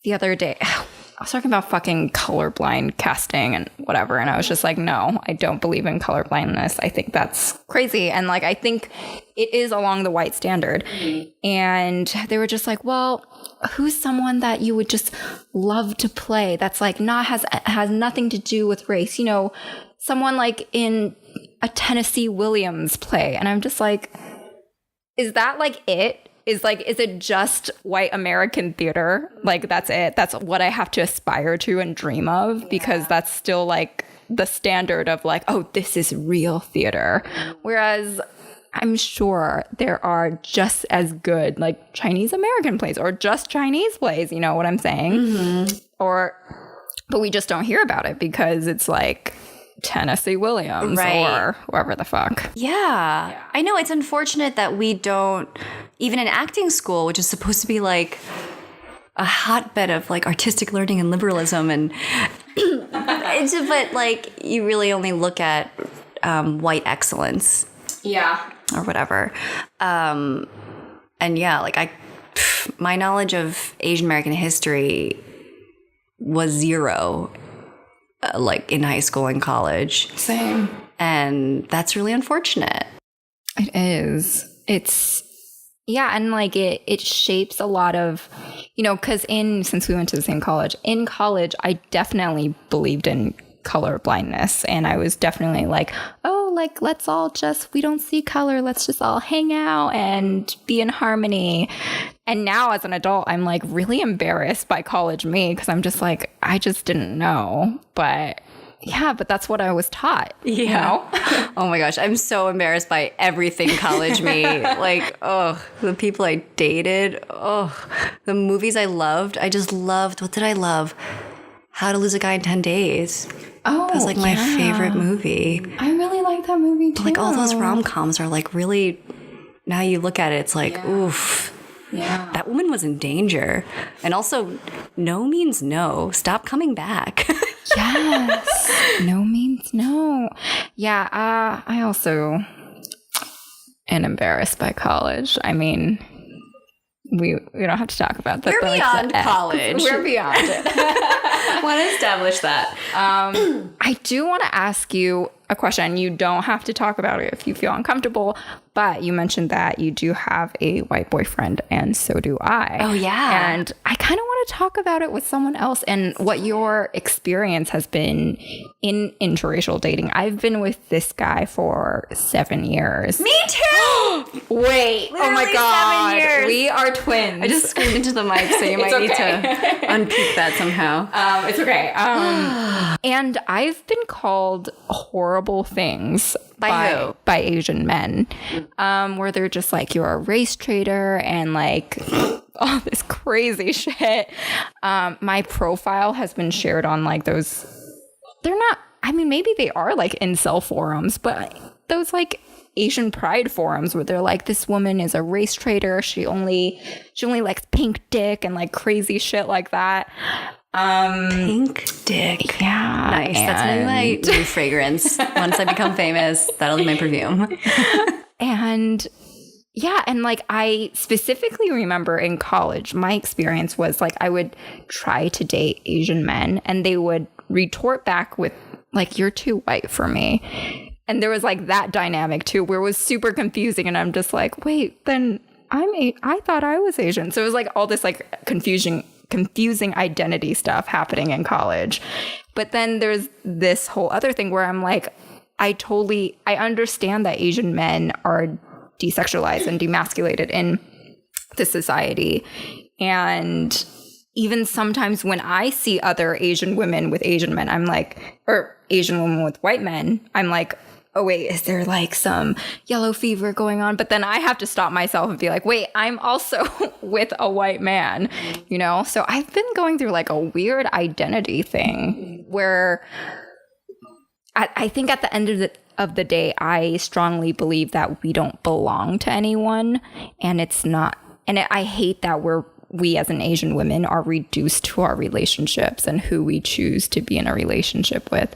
Speaker 5: the other day, I was talking about fucking colorblind casting and whatever. And I was just like, no, I don't believe in colorblindness. I think that's crazy. And like, I think it is along the white standard. And they were just like, well, who's someone that you would just love to play that's like has nothing to do with race? You know, someone like in a Tennessee Williams play. And I'm just like, is that like it? Is it just white American theater? Like that's it? That's what I have to aspire to and dream of? Because that's still like the standard of like, oh, this is real theater. Whereas I'm sure there are just as good like Chinese American plays or just Chinese plays, you know what I'm saying? Mm-hmm. But we just don't hear about it because it's like Tennessee Williams or whoever the fuck.
Speaker 4: Yeah. I know it's unfortunate that we don't, even in acting school, which is supposed to be like a hotbed of like artistic learning and liberalism, and but like you really only look at white excellence.
Speaker 5: Yeah.
Speaker 4: Or whatever. And yeah, like my knowledge of Asian American history was zero. Like in high school and college.
Speaker 5: Same.
Speaker 4: And that's really unfortunate.
Speaker 5: It is. It's, yeah. And like it shapes a lot of, you know, because since we went to the same college, in college, I definitely believed in color blindness. And I was definitely like, oh, like, let's all we don't see color. Let's just all hang out and be in harmony. And now as an adult, I'm like really embarrassed by college me because I'm just like, I just didn't know. But yeah, but that's what I was taught.
Speaker 4: Yeah.
Speaker 5: You know?
Speaker 4: Oh my gosh. I'm so embarrassed by everything college me. Like, oh, the people I dated. Oh, the movies I loved. I just loved, what did I love? How to Lose a Guy in 10 Days.
Speaker 5: Oh,
Speaker 4: that was like my favorite movie.
Speaker 5: I really like that movie too.
Speaker 4: But like all those rom-coms are like really, now you look at it, it's like, oof.
Speaker 5: Yeah.
Speaker 4: That woman was in danger. And also, no means no. Stop coming back.
Speaker 5: Yes. No means no. Yeah. I also am embarrassed by college. I mean, we don't have to talk about that.
Speaker 4: We're beyond college.
Speaker 5: We're beyond it.
Speaker 4: Want to establish that.
Speaker 5: I do want to ask you a question. You don't have to talk about it if you feel uncomfortable, but you mentioned that you do have a white boyfriend, and so do I.
Speaker 4: Oh, yeah.
Speaker 5: And I kind of want to talk about it with someone else and what your experience has been in interracial dating. I've been with this guy for 7 years.
Speaker 4: Me too!
Speaker 5: Wait.
Speaker 4: Literally
Speaker 5: oh my God.
Speaker 4: 7 years.
Speaker 5: We are twins.
Speaker 4: I just screamed into the mic, so you might need to unpeak that somehow.
Speaker 5: It's okay. And I've been called horrible things
Speaker 4: by
Speaker 5: Asian men, where they're just like, you're a race traitor and like all this crazy shit. My profile has been shared on like those, they're not, I mean, maybe they are like incel forums, but those like Asian pride forums where they're like, this woman is a race traitor. She only likes pink dick and like crazy shit like that.
Speaker 4: Pink dick.
Speaker 5: Yeah.
Speaker 4: Nice. That's gonna be my new fragrance. Once I become famous, that'll be my perfume.
Speaker 5: And yeah, and like I specifically remember in college, my experience was like I would try to date Asian men and they would retort back with like, you're too white for me. And there was like that dynamic too, where it was super confusing. And I'm just like, wait, then I thought I was Asian. So it was like all this like confusing identity stuff happening in college. But then there's this whole other thing where I'm like, I understand that Asian men are desexualized and demasculated in the society. And even sometimes when I see other Asian women with Asian men, I'm like, or Asian women with white men, I'm like, oh wait, is there like some yellow fever going on? But then I have to stop myself and be like, wait, I'm also with a white man, you know? So I've been going through like a weird identity thing where I think at the end of the day, I strongly believe that we don't belong to anyone, and it's not, and I hate that we as an Asian women are reduced to our relationships and who we choose to be in a relationship with.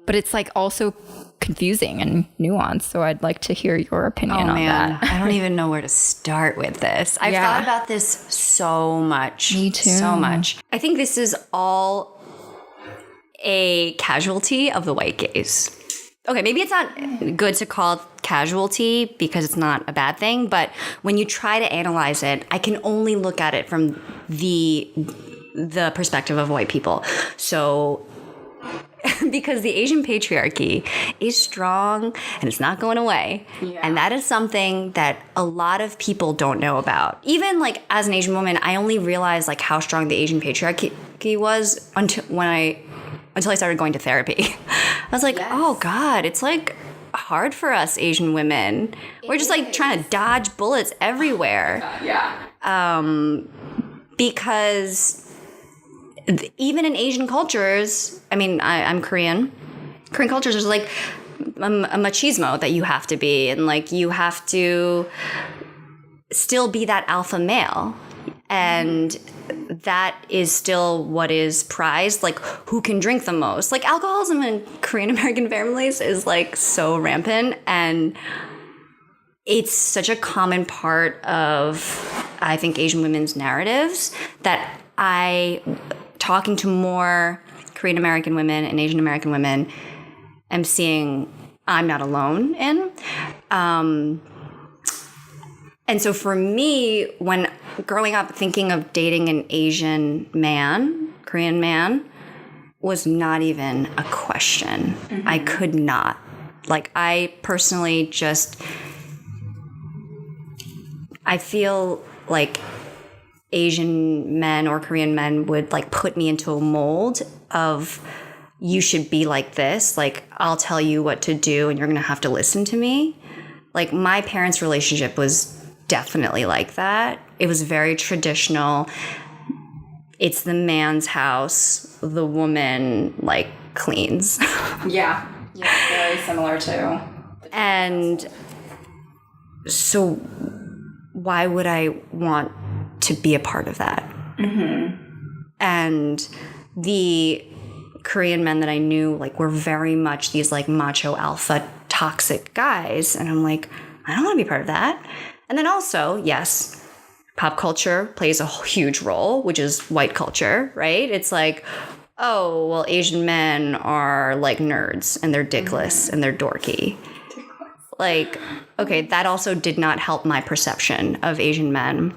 Speaker 5: But it's like also confusing and nuanced. So I'd like to hear your opinion on that.
Speaker 4: I don't even know where to start with this. I've thought about this so much.
Speaker 5: Me too.
Speaker 4: So much. I think this is all a casualty of the white gaze. Okay, maybe it's not good to call it casualty because it's not a bad thing, but when you try to analyze it, I can only look at it from the perspective of white people. So because the Asian patriarchy is strong and it's not going away. Yeah. And that is something that a lot of people don't know about. Even like as an Asian woman, I only realized like how strong the Asian patriarchy was until I started going to therapy. I was like, oh God, it's like hard for us Asian women. We're just like trying to dodge bullets everywhere. Because even in Asian cultures, I mean, I'm Korean. Korean cultures, there's like a machismo that you have to be, and like you have to still be that alpha male. And that is still what is prized, like who can drink the most. Like alcoholism in Korean American families is like so rampant, and it's such a common part of, I think, Asian women's narratives that talking to more Korean American women and Asian American women, am seeing I'm not alone in. And so for me, when growing up, thinking of dating an Asian man, Korean man, was not even a question. Mm-hmm. I could not. Like, I personally I feel like Asian men or Korean men would like put me into a mold of, you should be like this. Like, I'll tell you what to do and you're going to have to listen to me. Like, my parents' relationship was definitely like that. It was very traditional. It's the man's house. The woman like cleans.
Speaker 5: Yeah, very similar too.
Speaker 4: And so why would I want to be a part of that? Mm-hmm. And the Korean men that I knew like were very much these like macho alpha toxic guys. And I'm like, I don't want to be part of that. And then also, yes, pop culture plays a huge role, which is white culture, right? It's like, oh, well, Asian men are like nerds and they're dickless and they're dorky. Like, okay, that also did not help my perception of Asian men.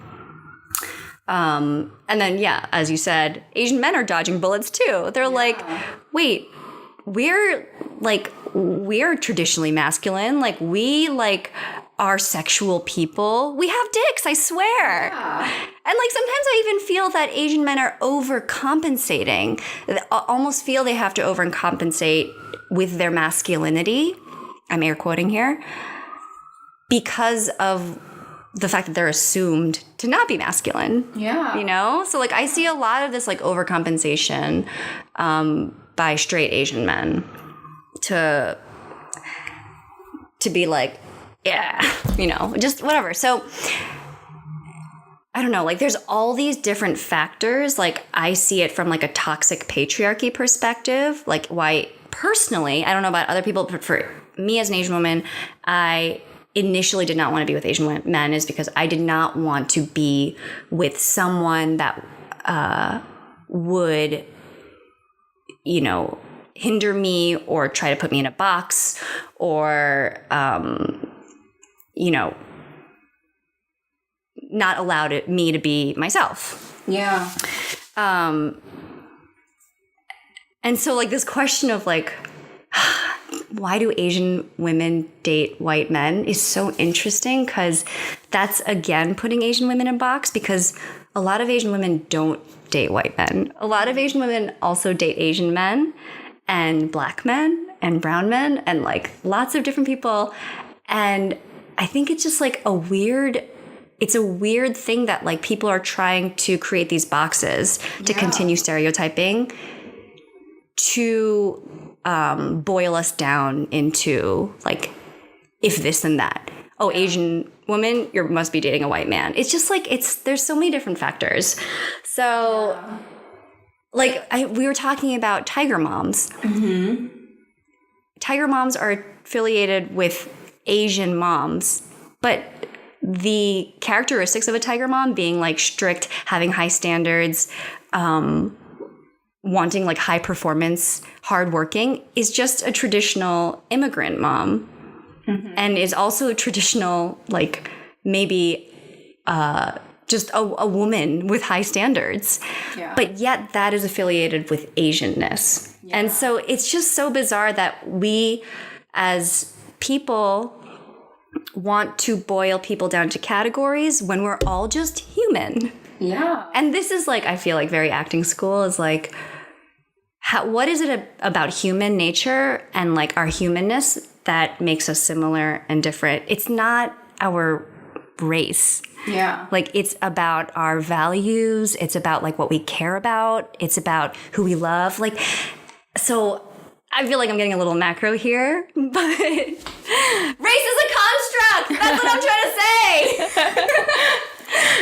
Speaker 4: And then, yeah, as you said, Asian men are dodging bullets too. They're like, wait, we're traditionally masculine. Like, we like are sexual people. We have dicks, I swear. Yeah. And like sometimes I even feel that Asian men are overcompensating. They almost feel they have to overcompensate with their masculinity. I'm air quoting here. Because of the fact that they're assumed to not be masculine. Yeah. You know? So like I see a lot of this like overcompensation by straight Asian men to be like, yeah, you know, just whatever. So I don't know, like there's all these different factors. Like I see it from like a toxic patriarchy perspective. Like why personally, I don't know about other people, but for me as an Asian woman, I initially did not want to be with Asian men is because I did not want to be with someone that would, you know, hinder me or try to put me in a box or, you know, not allow me to be myself. Yeah. And so like this question of like, why do Asian women date white men is so interesting, because that's, again, putting Asian women in a box, because a lot of Asian women don't date white men. A lot of Asian women also date Asian men and black men and brown men and like lots of different people. And I think it's just like it's a weird thing that like people are trying to create these boxes to continue stereotyping, to boil us down into like, if this and that. Oh, Asian woman, you must be dating a white man. It's just like, there's so many different factors. So like we were talking about tiger moms. Mm-hmm. Tiger moms are affiliated with Asian moms, but the characteristics of a tiger mom being like strict, having high standards, wanting like high performance, hardworking, is just a traditional immigrant mom. Mm-hmm. And is also a traditional, like maybe just a woman with high standards. Yeah. But yet that is affiliated with Asianness. Yeah. And so it's just so bizarre that we as people want to boil people down to categories when we're all just human. Yeah. And this is like, I feel like very acting school is like, what is it about human nature and like our humanness that makes us similar and different? It's not our race. Yeah. Like it's about our values. It's about like what we care about. It's about who we love. Like, so I feel like I'm getting a little macro here, but race is a construct. That's what I'm trying to say.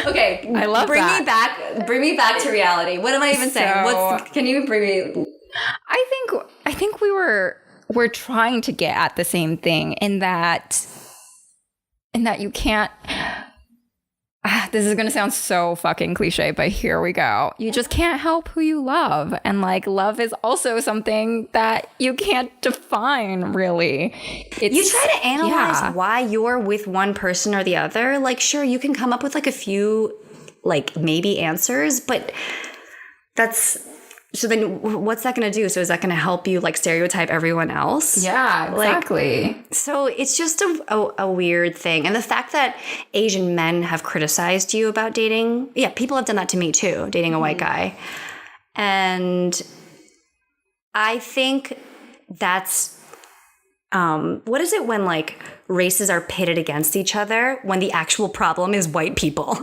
Speaker 4: Okay.
Speaker 5: I love
Speaker 4: that. Bring me back to reality. What am I even saying? Can you bring me?
Speaker 5: I think we're trying to get at the same thing in that you can't. This is going to sound so fucking cliche, but here we go. You just can't help who you love. And like love is also something that you can't define really.
Speaker 4: You try to analyze why you're with one person or the other. Like, sure, you can come up with like a few like maybe answers, but so then what's that going to do? So is that going to help you like stereotype everyone else?
Speaker 5: Yeah, exactly.
Speaker 4: Like, so it's just a weird thing. And the fact that Asian men have criticized you about dating, people have done that to me too, dating a white guy. And I think that's, what is it when like races are pitted against each other when the actual problem is white people?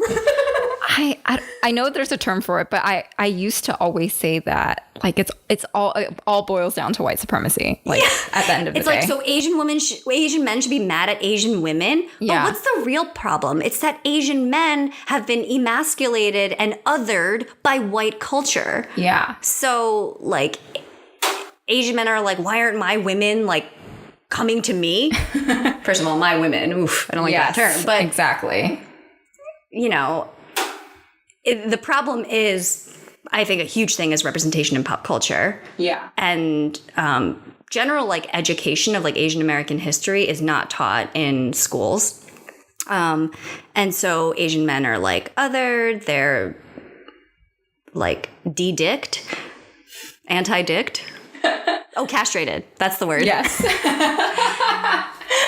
Speaker 5: I know there's a term for it, but I used to always say that like it all boils down to white supremacy. Like at the end of the day,
Speaker 4: it's like, so Asian men should be mad at Asian women. Yeah. But what's the real problem? It's that Asian men have been emasculated and othered by white culture. Yeah. So like Asian men are like, why aren't my women like coming to me? First of all, my women. Oof, I don't like that term. But
Speaker 5: exactly.
Speaker 4: You know. The problem is, I think a huge thing is representation in pop culture. Yeah. And general like education of like Asian American history is not taught in schools. And so Asian men are like othered, they're like de-dicked, anti-dicked. Oh, castrated. That's the word.
Speaker 5: Yes.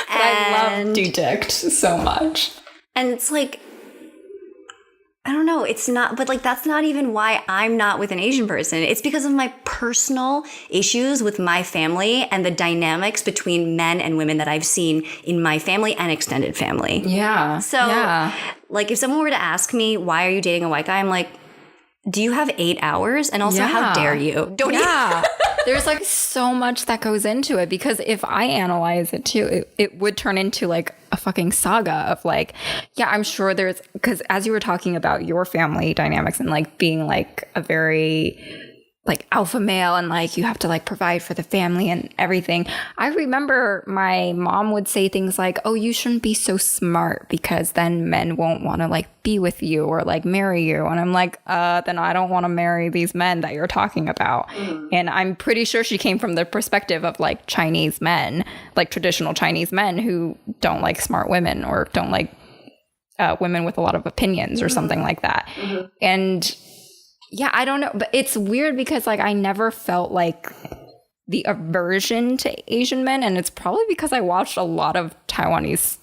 Speaker 5: I love de-dicked so much.
Speaker 4: And it's like, I don't know. It's not, but like, that's not even why I'm not with an Asian person. It's because of my personal issues with my family and the dynamics between men and women that I've seen in my family and extended family. Yeah. So like if someone were to ask me, why are you dating a white guy? I'm like, do you have 8 hours? And also, how dare you? Don't you?
Speaker 5: There's like so much that goes into it, because if I analyze it too, it would turn into like a fucking saga of like, I'm sure there's, because as you were talking about your family dynamics and like being like a very like alpha male and like you have to like provide for the family and everything. I remember my mom would say things like, oh, you shouldn't be so smart because then men won't want to like be with you or like marry you. And I'm like, then I don't want to marry these men that you're talking about. And I'm pretty sure she came from the perspective of like Chinese men, like traditional Chinese men who don't like smart women or don't like women with a lot of opinions or something like that. And I don't know, but it's weird because like I never felt like the aversion to Asian men, and it's probably because I watched a lot of Taiwanese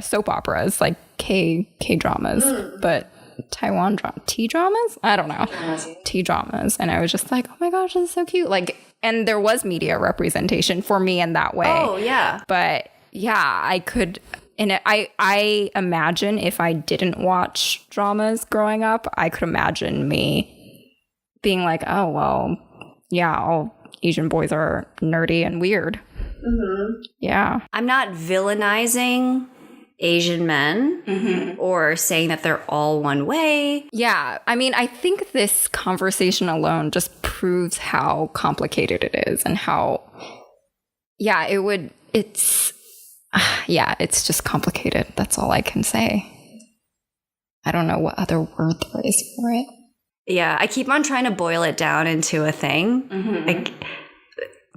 Speaker 5: soap operas, like K dramas, but Taiwan T dramas? I don't know. T dramas. And I was just like, oh my gosh, this is so cute. Like, and there was media representation for me in that way.
Speaker 4: Oh, yeah.
Speaker 5: But yeah, I could, and I imagine if I didn't watch dramas growing up, I could imagine me being like, oh, well, yeah, all Asian boys are nerdy and weird. Yeah.
Speaker 4: I'm not villainizing Asian men or saying that they're all one way.
Speaker 5: Yeah. I mean, I think this conversation alone just proves how complicated it is and how, it's just complicated. That's all I can say. I don't know what other word there is for it.
Speaker 4: Yeah. I keep on trying to boil it down into a thing. Like,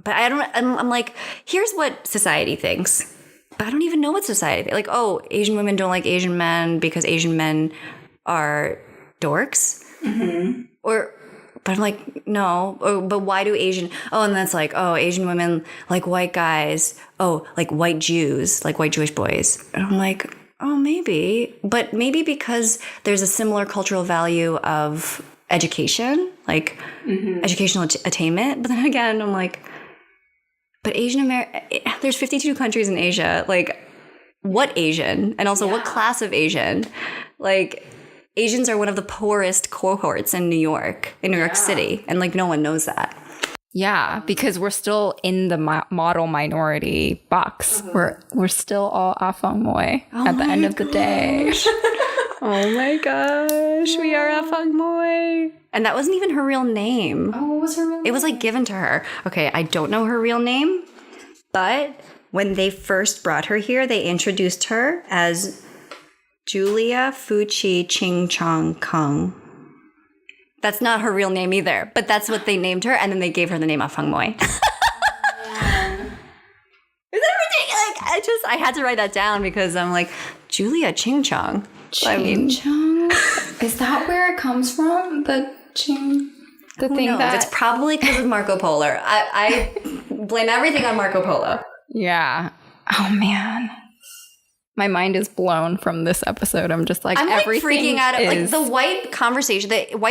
Speaker 4: but I'm like, here's what society thinks. But I don't even know what society thinks. Like, oh, Asian women don't like Asian men because Asian men are dorks. But I'm like, no. But why do and that's like, oh, Asian women like white guys. Oh, like white Jews, like white Jewish boys. And I'm like, oh, maybe. But maybe because there's a similar cultural value of education, like educational attainment. But then again, I'm like, but there's 52 countries in Asia. Like, what Asian? And also, what class of Asian? Like, Asians are one of the poorest cohorts in New York City. And, like, no one knows that.
Speaker 5: Yeah, because we're still in the model minority box. We're still all Afong Moy at the end of the day.
Speaker 4: Oh, my gosh. We are Afong Moy. And that wasn't even her real name.
Speaker 5: Oh, what was her real name?
Speaker 4: It was, like, given to her. Okay, I don't know her real name, but when they first brought her here, they introduced her as Julia Fuchi Ching Chong Kung. That's not her real name either, but that's what they named her, and then they gave her the name Afong Moy. Is that ridiculous? I had to write that down because I'm like, Julia Ching Chong.
Speaker 5: Ching Chong? Is that where it comes from? The Ching? The
Speaker 4: Who
Speaker 5: thing
Speaker 4: knows?
Speaker 5: that...
Speaker 4: It's probably because of Marco Polo. I blame everything on Marco Polo.
Speaker 5: Yeah. Oh, man. My mind is blown from this episode. I'm just like,
Speaker 4: I'm like
Speaker 5: everything
Speaker 4: freaking out. Like
Speaker 5: is...
Speaker 4: the white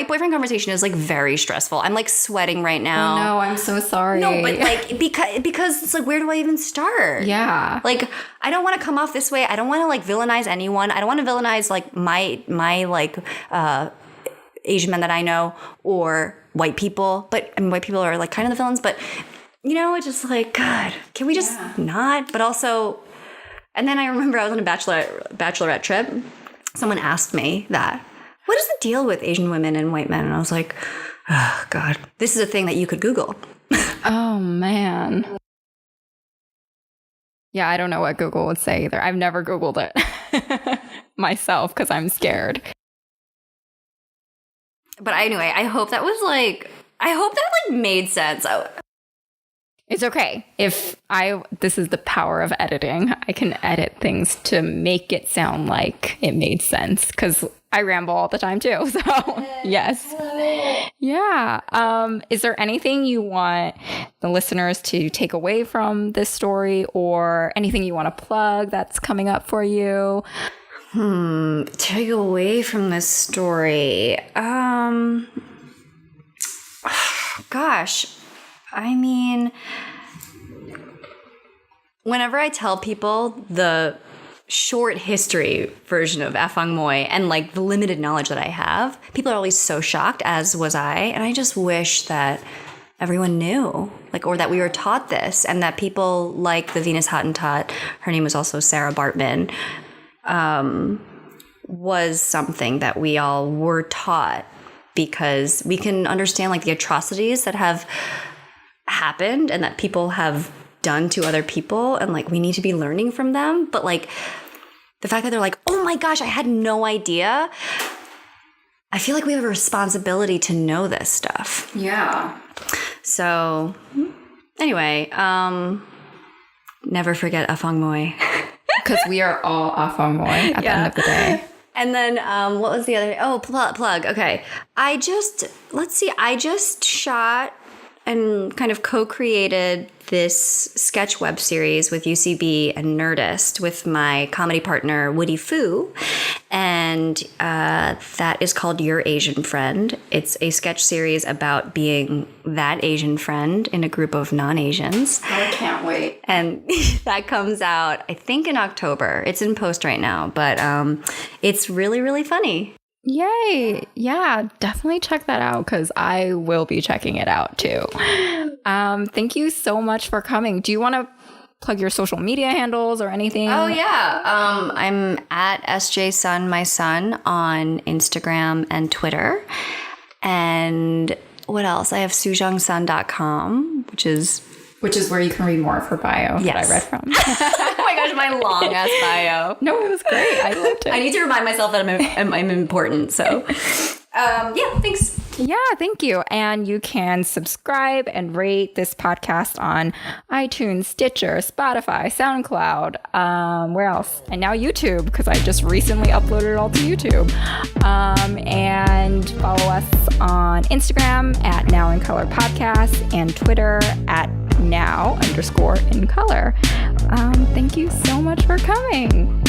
Speaker 4: boyfriend conversation is like very stressful. I'm like sweating right now.
Speaker 5: Oh, no, I'm so sorry.
Speaker 4: No, but like because it's like, where do I even start?
Speaker 5: Yeah.
Speaker 4: Like, I don't want to come off this way. I don't want to like villainize anyone. I don't want to villainize like my like Asian men that I know or white people. But I mean, white people are like kind of the villains. But you know, it's just like, God, can we just not? But also. And then I remember I was on a bachelorette trip. Someone asked me that, what is the deal with Asian women and white men? And I was like, oh, God, this is a thing that you could Google.
Speaker 5: Oh, man. Yeah, I don't know what Google would say either. I've never Googled it myself because I'm scared.
Speaker 4: But anyway, I hope that made sense.
Speaker 5: It's okay. This is the power of editing. I can edit things to make it sound like it made sense because I ramble all the time too. So yes. Yeah. Is there anything you want the listeners to take away from this story or anything you want to plug that's coming up for you?
Speaker 4: Take away from this story. Gosh. I mean, whenever I tell people the short history version of Afong Moy and like the limited knowledge that I have, people are always so shocked, as was I. And I just wish that everyone knew, like, or that we were taught this, and that people like the Venus Hottentot, her name was also Sarah Bartman, was something that we all were taught, because we can understand like the atrocities that have happened and that people have done to other people, and like we need to be learning from them. But like the fact that they're like, oh my gosh, I had no idea. I feel like we have a responsibility to know this stuff.
Speaker 5: Yeah.
Speaker 4: So anyway, never forget Afong Moy.
Speaker 5: Because we are all Afong Moy at the end of the day.
Speaker 4: And then what was the other? Oh, plug. Okay. I just shot and kind of co-created this sketch web series with UCB and Nerdist with my comedy partner Woody Fu, and that is called Your Asian Friend. It's a sketch series about being that Asian friend in a group of non-Asians.
Speaker 5: I can't wait.
Speaker 4: And that comes out, I think, in October. It's in post right now, but it's really, really funny.
Speaker 5: Yay. Yeah, definitely check that out because I will be checking it out too. Thank you so much for coming. Do you want to plug your social media handles or anything?
Speaker 4: Oh, yeah. I'm at SJ Sun, my son, on Instagram and Twitter. And what else? I have sujongsun.com, which is
Speaker 5: where you can read more of her bio that I read from.
Speaker 4: Oh my gosh, my long ass bio.
Speaker 5: No, it was great. I loved it.
Speaker 4: I need to remind myself that I'm important. So, yeah, thanks.
Speaker 5: Yeah, thank you. And you can subscribe and rate this podcast on iTunes, Stitcher, Spotify, SoundCloud, where else? And now YouTube, because I just recently uploaded it all to YouTube. And follow us on Instagram at Now in Color Podcast and Twitter at now_in color. Thank you so much for coming.